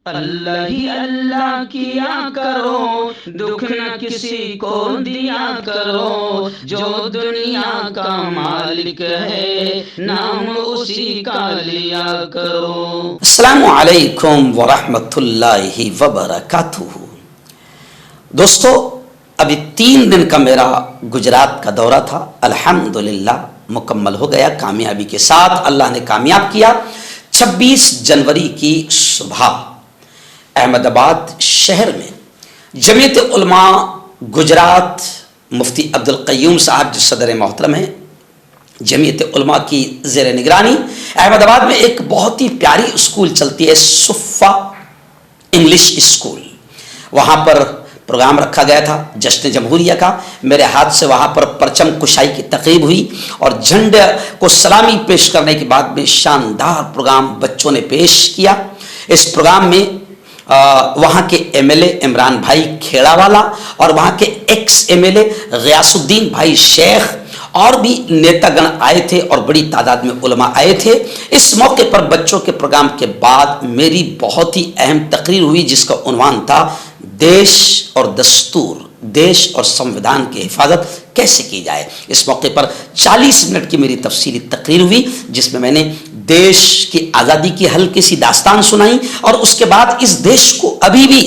اللہ ہی اللہ کیا کرو، دکھ نہ کسی کو دیا کرو، جو دنیا کا مالک ہے نام اسی کا لیا کرو۔ السلام علیکم ورحمۃ اللہ وبرکاتہ۔ دوستو، ابھی 3 دن کا میرا گجرات کا دورہ تھا، الحمدللہ مکمل ہو گیا کامیابی کے ساتھ، اللہ نے کامیاب کیا۔ 26 جنوری کی صبح احمد آباد شہر میں جمعیت علماء گجرات مفتی عبدالقیوم صاحب جو صدر محترم ہیں، جمعیت علماء کی زیر نگرانی احمد آباد میں ایک بہت ہی پیاری اسکول چلتی ہے، صفہ انگلش اسکول، وہاں پر پروگرام رکھا گیا تھا جشن جمہوریہ کا۔ میرے ہاتھ سے وہاں پر پرچم کشائی کی تقریب ہوئی اور جھنڈے کو سلامی پیش کرنے کے بعد میں شاندار پروگرام بچوں نے پیش کیا۔ اس پروگرام میں وہاں کے ایم ایل اے عمران بھائی کھیڑا والا اور وہاں کے ایکس ایم ایل اے غیاث الدین بھائی شیخ اور بھی نیتا گن آئے تھے اور بڑی تعداد میں علماء آئے تھے۔ اس موقع پر بچوں کے پروگرام کے بعد میری بہت ہی اہم تقریر ہوئی جس کا عنوان تھا دیش اور دستور، دیش اور سمویدھان کی حفاظت کیسے کی جائے۔ اس موقع پر 40 منٹ کی میری تفصیلی تقریر ہوئی جس میں میں نے دیش کی آزادی کی ہلکی سی داستان سنائی اور اس کے بعد اس دیش کو ابھی بھی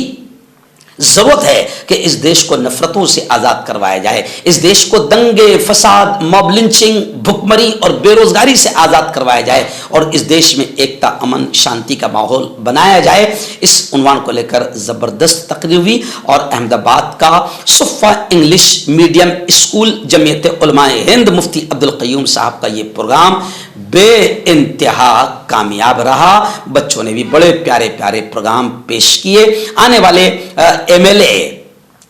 ضرورت ہے کہ اس دیش کو نفرتوں سے آزاد کروایا جائے، اس دیش کو دنگے، فساد، موب لنچنگ، بھکمری اور بے روزگاری سے آزاد کروایا جائے اور اس دیش میں ایکتا، امن، شانتی کا ماحول بنایا جائے۔ اس عنوان کو لے کر زبردست تقریر ہوئی اور احمد آباد کا صفہ انگلش میڈیم اسکول جمعیت علماء ہند مفتی عبدالقیوم صاحب کا یہ پروگرام بے انتہا کامیاب رہا۔ بچوں نے بھی بڑے پیارے پیارے پروگرام پیش کیے۔ آنے والے ایم ایل اے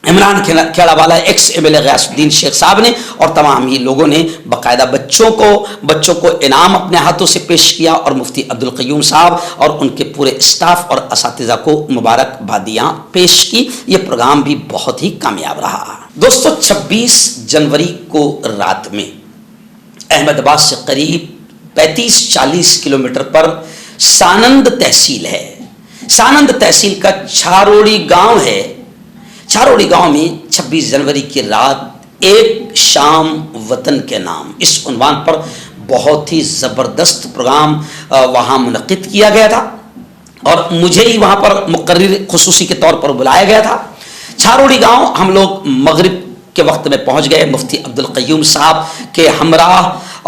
عمران کھیڑا والا، ایکس ایم ایل اے غیاث الدین شیخ صاحب نے اور تمام ہی لوگوں نے باقاعدہ بچوں کو انعام اپنے ہاتھوں سے پیش کیا اور مفتی عبدالقیوم صاحب اور ان کے پورے اسٹاف اور اساتذہ کو مبارکبادیاں پیش کی۔ یہ پروگرام بھی بہت ہی کامیاب رہا۔ دوستو، 26 جنوری کو رات میں احمد آباد سے قریب 35-40 کلومیٹر پر سانند تحصیل ہے، سانند تحصیل کا چھاروڑی گاؤں ہے۔ چھاروڑی گاؤں میں 26 جنوری کی رات ایک شام وطن کے نام، اس عنوان پر بہت ہی زبردست پروگرام وہاں منعقد کیا گیا تھا اور مجھے ہی وہاں پر مقرر خصوصی کے طور پر بلایا گیا تھا۔ چھاروڑی گاؤں ہم لوگ مغرب کے وقت میں پہنچ گئے مفتی عبدالقیوم صاحب کے ہمراہ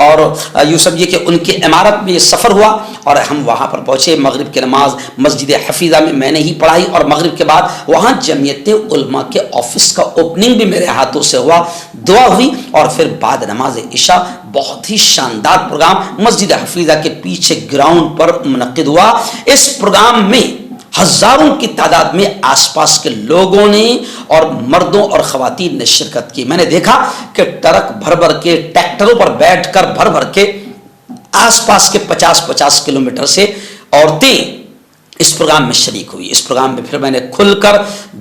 اور یوں سمجھیے کہ ان کی عمارت میں یہ سفر ہوا اور ہم وہاں پر پہنچے۔ مغرب کی نماز مسجد حفیظہ میں نے ہی پڑھائی اور مغرب کے بعد وہاں جمعیت علماء کے آفس کا اوپننگ بھی میرے ہاتھوں سے ہوا، دعا ہوئی اور پھر بعد نماز عشاء بہت ہی شاندار پروگرام مسجد حفیظہ کے پیچھے گراؤنڈ پر منعقد ہوا۔ اس پروگرام میں ہزاروں کی تعداد میں آس پاس کے لوگوں نے اور مردوں اور خواتین نے شرکت کی۔ میں نے دیکھا کہ ٹرک بھر بھر کے، ٹریکٹروں پر بیٹھ کر بھر بھر کے آس پاس کے 50-50 کلومیٹر سے عورتیں اس پروگرام میں شریک ہوئی۔ اس پروگرام میں پھر میں نے کھل کر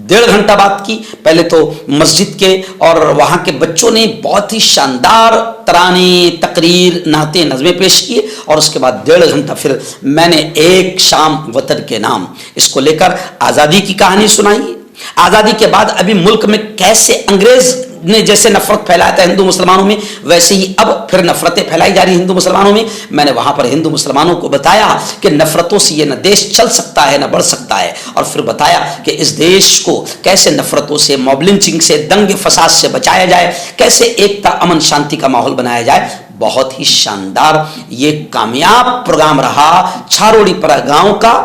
1.5 گھنٹہ بات کی۔ پہلے تو مسجد کے اور وہاں کے بچوں نے بہت ہی شاندار ترانے، تقریر، نعتیں، نظمیں پیش کیے اور اس کے بعد 1.5 گھنٹہ پھر میں نے ایک شام وطن کے نام اس کو لے کر آزادی کی کہانی سنائی۔ آزادی کے بعد ابھی ملک میں کیسے انگریز نے جیسے نفرت پھیلایا تھا ہندو مسلمانوں میں، ویسے ہی اب پھر نفرتیں پھیلائی جا رہی ہندو مسلمانوں میں۔ میں نے وہاں پر ہندو مسلمانوں کو بتایا کہ نفرتوں سے یہ نہ دیش چل سکتا ہے نہ بڑھ سکتا ہے، اور پھر بتایا کہ اس دیش کو کیسے نفرتوں سے، موب لنچنگ سے، دنگے فساد سے بچایا جائے، کیسے ایکتا، امن، شانتی کا ماحول بنایا جائے۔ بہت ہی شاندار یہ کامیاب پروگرام رہا چھاروڑی پرا گاؤں کا،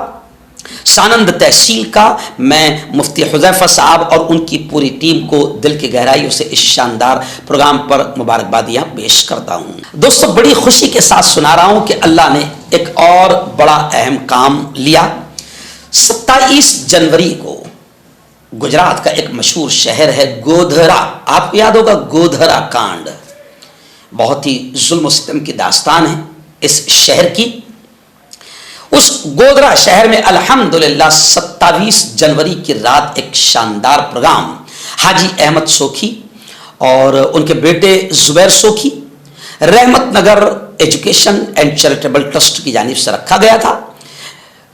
سانند تحصیل کا۔ میں مفتی حذیفہ صاحب اور ان کی پوری ٹیم کو دل کی گہرائیوں سے اس شاندار پروگرام پر مبارکبادیاں پیش کرتا ہوں۔ دوستو، بڑی خوشی کے ساتھ سنا رہا ہوں کہ اللہ نے ایک اور بڑا اہم کام لیا۔ 27 جنوری کو گجرات کا ایک مشہور شہر ہے گودھرا، آپ کو یاد ہوگا گودھرا کانڈ، بہت ہی ظلم و ستم کی داستان ہے اس شہر کی۔ اس گودھرا شہر میں الحمدللہ 27 جنوری کی رات ایک شاندار پروگرام حاجی احمد سوکھی اور ان کے بیٹے زبیر سوکھی رحمت Nagar education and charitable trust کی جانب سے رکھا گیا تھا۔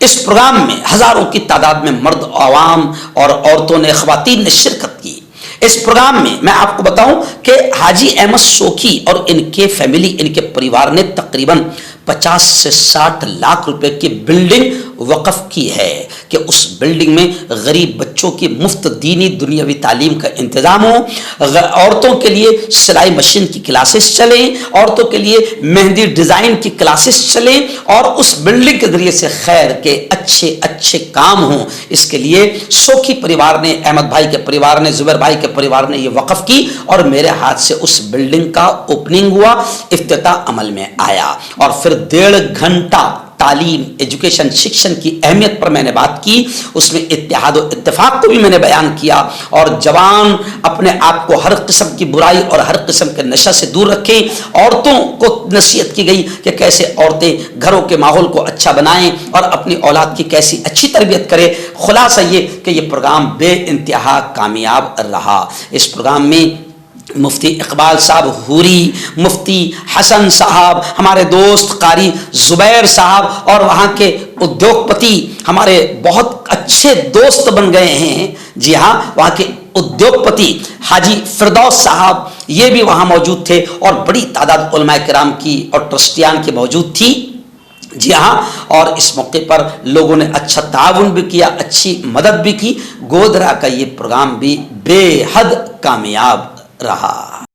اس پروگرام میں ہزاروں کی تعداد میں مرد عوام اور عورتوں نے خواتین نے شرکت کی. اس پروگرام میں میں آپ کو بتاؤں کہ حاجی احمد شوقی اور ان کے فیملی ان کے پریوار نے تقریباً 50 سے 60 لاکھ روپے کی بلڈنگ وقف کی ہے کہ اس بلڈنگ میں غریب بچوں کی مفت دینی دنیاوی تعلیم کا انتظام ہو, عورتوں کے لیے سلائی مشین کی کلاسز چلیں, عورتوں کے لیے مہندی ڈیزائن کی کلاسز چلیں, اور اس بلڈنگ کے ذریعے سے خیر کے اچھے اچھے کام ہوں. اس کے لیے سوکھی پریوار نے, احمد بھائی کے پریوار نے, زبیر بھائی کے پریوار نے یہ وقف کی اور میرے ہاتھ سے اس بلڈنگ کا اوپننگ ہوا, افتتاح عمل میں آیا. اور پھر 1.5 گھنٹہ تعلیم, ایجوکیشن, شکشن کی اہمیت پر میں نے بات کی. اس میں اتحاد و اتفاق کو بھی میں نے بیان کیا, اور جوان اپنے آپ کو ہر قسم کی برائی اور ہر قسم کے نشہ سے دور رکھیں. عورتوں کو نصیحت کی گئی کہ کیسے عورتیں گھروں کے ماحول کو اچھا بنائیں اور اپنی اولاد کی کیسی اچھی تربیت کریں. خلاصہ یہ کہ یہ پروگرام بے انتہا کامیاب رہا. اس پروگرام میں مفتی اقبال صاحب حوری, مفتی حسن صاحب, ہمارے دوست قاری زبیر صاحب, اور وہاں کے ادیوگ پتی ہمارے بہت اچھے دوست بن گئے ہیں. جی ہاں, وہاں کے ادیوگ پتی حاجی فردوس صاحب یہ بھی وہاں موجود تھے, اور بڑی تعداد علماء کرام کی اور ٹرسٹیان کی موجود تھی. جی ہاں, اور اس موقع پر لوگوں نے اچھا تعاون بھی کیا, اچھی مدد بھی کی. گودرا کا یہ پروگرام بھی بے حد کامیاب رہا.